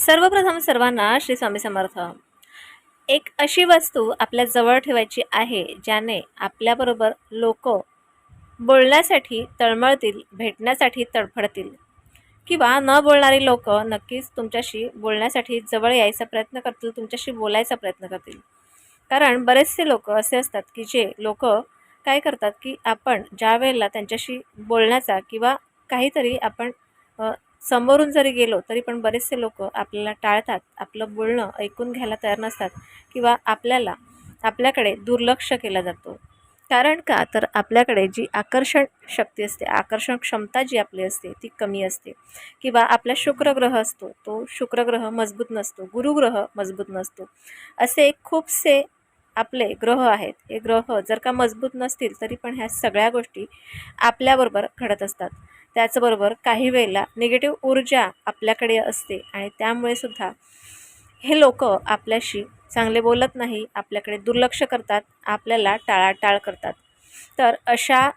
सर्वप्रथम सर्वांना श्री स्वामी समर्थ। एक अशी वस्तू आपल्या जवळ ठेवायची आहे ज्याने आपल्याबरोबर लोक बोलण्यासाठी तळमळतील, भेटण्यासाठी तडफडतील, किंवा न बोलणारी लोक नक्कीच तुमच्याशी बोलण्यासाठी जवळ यायचा प्रयत्न करतील, तुमच्याशी बोलायचा प्रयत्न करतील। कारण बरेचसे लोक असे असतात की जे लोक काय करतात की आपण ज्या वेळेला त्यांच्याशी बोलण्याचा किंवा काहीतरी आपण समोरून जरी गेलो तरी पण बरेचसे लोक आपल्याला टाळतात, आपलं बोलणं ऐकून घ्यायला तयार नसतात, किंवा आपल्याकडे दुर्लक्ष केला जातो। कारण का तर आपल्याकडे जी आकर्षण शक्ती असते, आकर्षण क्षमता जी आपली असते ती कमी असते, किंवा आपला शुक्रग्रह असतो तो शुक्रग्रह मजबूत नसतो, गुरुग्रह मजबूत नसतो। असे खूपसे आपले ग्रह आहेत। हे ग्रह जर का मजबूत नसतील तरी पण ह्या सगळ्या गोष्टी आपल्याबरोबर घडत असतात। त्याचबरोबर काही वेळेला निगेटिव्ह ऊर्जा आपल्याकडे असते आणि त्यामुळे सुद्धा हे लोक आपल्याशी चांगले बोलत नाही, आपल्याकडे दुर्लक्ष करतात, आपल्याला टाळाटाळ करतात। तर अशा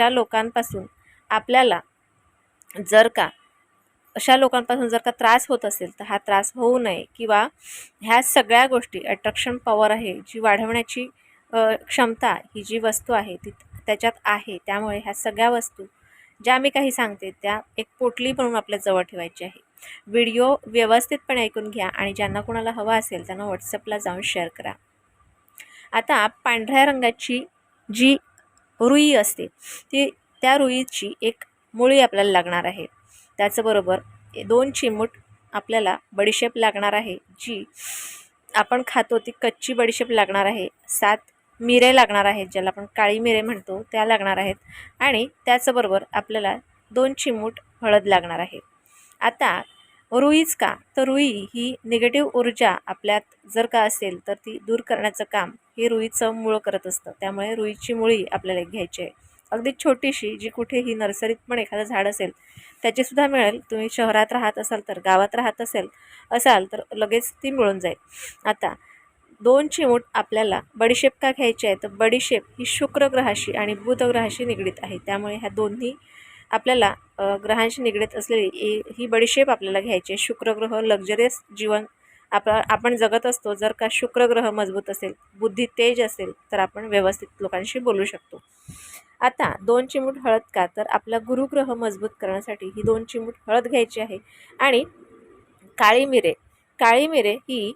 लोकांपासून आपल्याला जर का त्रास होत असेल तर हा त्रास होऊ नये, किंवा ह्या सगळ्या गोष्टी अट्रॅक्शन पॉवर आहे जी वाढवण्याची क्षमता ही जी वस्तू आहे ती त्याच्यात आहे। त्यामुळे ह्या सगळ्या वस्तू ज्या मी काही सांगते त्या एक पोटली बनवून आपल्या जवळ ठेवायची आहे। व्हिडिओ व्यवस्थितपणे ऐकून घ्या आणि ज्यांना कोणाला हवा असेल त्यांना व्हॉट्सअपला जाऊन शेअर करा। आता पांढऱ्या रंगाची जी रुई असते त्या रुईची एक मुळी आपल्याला लागणार आहे। त्याचबरोबर 2 चिमूट आपल्याला बडीशेप लागणार आहे, जी आपण खातो ती कच्ची बडीशेप लागणार आहे। 7 मिरे लागणार आहेत, ज्याला आपण काळी मिरे म्हणतो, त्या लागणार आहेत। आणि त्याचबरोबर आपल्याला 2 चिमूट हळद लागणार आहे। आता रुईच का तर रुई ही निगेटिव्ह ऊर्जा आपल्यात जर का असेल तर ती दूर करण्याचं काम हे रुईचं मूळ करत असतं। त्यामुळे रुईची मुळी आपल्याला घ्यायची आहे, अगदी छोटीशी, जी कुठेही नर्सरीत पण एखादं झाड असेल त्याचीसुद्धा मिळेल। तुम्ही शहरात राहत असाल तर, गावात राहत असाल तर लगेच ती मिळून जाईल। आता 2 चिमूट आपल्याला बडीशेप का घ्यायची आहे तर बडीशेप ही शुक्र ग्रहाशी आणि बुध ग्रहाशी निगडीत आहे। त्यामुळे ह्या दोन्ही आपल्याला ग्रहांशी निगडीत असलेली ही बडीशेप आपल्याला घ्यायची आहे। शुक्र ग्रह लक्झरियस जीवन आपण जगत असतो जर का शुक्र ग्रह मजबूत असेल, बुद्धी तेज असेल तर आपण व्यवस्थित लोकांशी बोलू शकतो। आता 2 चिमूट हळद का तर आपला गुरुग्रह मजबूत करण्यासाठी ही 2 चिमूट हळद घ्यायची आहे। आणि काळी मिरे ही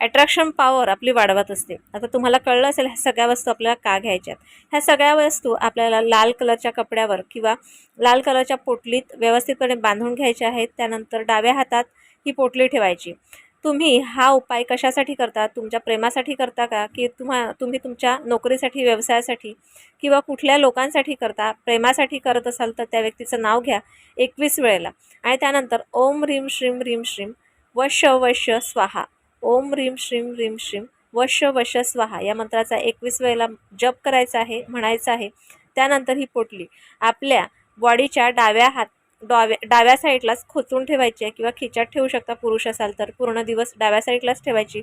अट्रॅक्शन पॉवर आपली वाढवत असते। आता तुम्हाला कळलं असेल ह्या सगळ्या वस्तू आपल्याला का घ्यायच्यात। ह्या सगळ्या वस्तू आपल्याला लाल कलरच्या कपड्यावर किंवा लाल कलरच्या पोटलीत व्यवस्थितपणे बांधून घ्यायच्या आहेत। त्यानंतर डाव्या हातात ही पोटली ठेवायची। तुम्ही हा उपाय कशासाठी करता? तुमच्या प्रेमासाठी करता का, की तुम्ही तुमच्या नोकरीसाठी, व्यवसायासाठी किंवा कुठल्या लोकांसाठी करता? प्रेमासाठी करत असाल तर त्या व्यक्तीचं नाव घ्या 21 वेळेला आणि त्यानंतर ओम ह्रीम श्रीम वश वश स्वाहा, ओम ह्रीम श्रीम वश वश स्वाहा या मंत्राचा 21 वेळेला जप करायचा आहे, म्हणायचं आहे। त्यानंतर ही पोटली आपल्या बॉडीच्या डाव्या साईडलाच खोचून ठेवायची आहे, किंवा खिच्यात ठेवू शकता पुरुष असाल तर। पूर्ण दिवस डाव्या साईडलाच ठेवायची।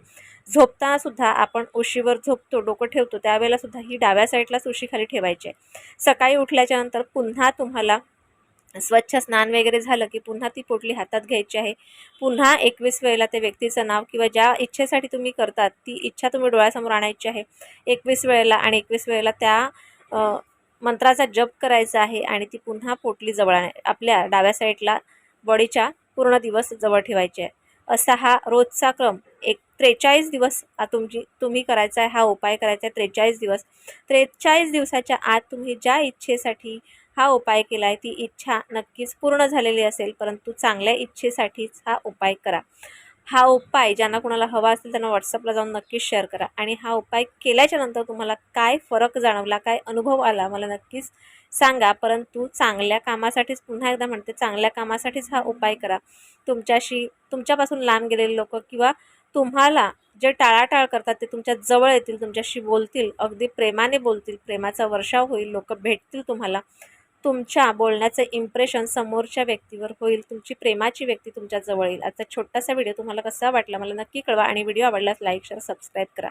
झोपताना सुद्धा आपण उशीवर झोपतो, डोकं ठेवतो, त्यावेळेला सुद्धा ही डाव्या साईडलाच उशी खाली ठेवायची आहे। सकाळी उठल्याच्या नंतर पुन्हा तुम्हाला स्वच्छ स्नान वगैरे झालं की पुन्हा ती पोटली हातात घ्यायची आहे। पुन्हा 21 वेळेला त्या व्यक्तीचं नाव किंवा ज्या इच्छेसाठी तुम्ही करतात ती इच्छा तुम्ही डोळ्यासमोर आणायची आहे 21 वेळेला, आणि 21 वेळेला त्या मंत्राचा जप करायचा आहे आणि ती पुन्हा पोटली जवळ आपल्या डाव्या साईडला बॉडीच्या पूर्ण दिवस जवळ ठेवायची आहे। असा हा रोजचा क्रम 43 दिवस तुम्ही करायचा आहे। हा उपाय करायचा आहे 43 दिवस। 43 दिवसाच्या आत तुम्ही ज्या इच्छेसाठी हा उपाय केला आहे ती इच्छा नक्कीच पूर्ण झालेली असेल, परंतु चांगल्या इच्छेसाठीच हा उपाय करा। हा उपाय ज्यांना कोणाला हवा असेल त्यांना व्हॉट्सअपला जाऊन नक्कीच शेअर करा। आणि हा उपाय केल्याच्या नंतर तुम्हाला काय फरक जाणवला, काय अनुभव आला मला नक्कीच सांगा। परंतु चांगल्या कामासाठीच, पुन्हा एकदा म्हणते, चांगल्या कामासाठीच हा उपाय करा। तुमच्यापासून लांब गेलेले लोक किंवा तुम्हाला जे टाळाटाळ करतात ते तुमच्या जवळ येतील, तुमच्याशी बोलतील, अगदी प्रेमाने बोलतील, प्रेमाचा वर्षाव होईल, लोक भेटतील तुम्हाला, तुमच्या बोलण्याचं इम्प्रेशन समोरच्या व्यक्तीवर होईल, तुमची प्रेमाची व्यक्ती तुमच्या जवळ येईल। आजचा छोटासा व्हिडिओ तुम्हाला कसा वाटला मला नक्की कळवा आणि व्हिडिओ आवडल्यास लाईक, शेअर, सबस्क्राईब करा।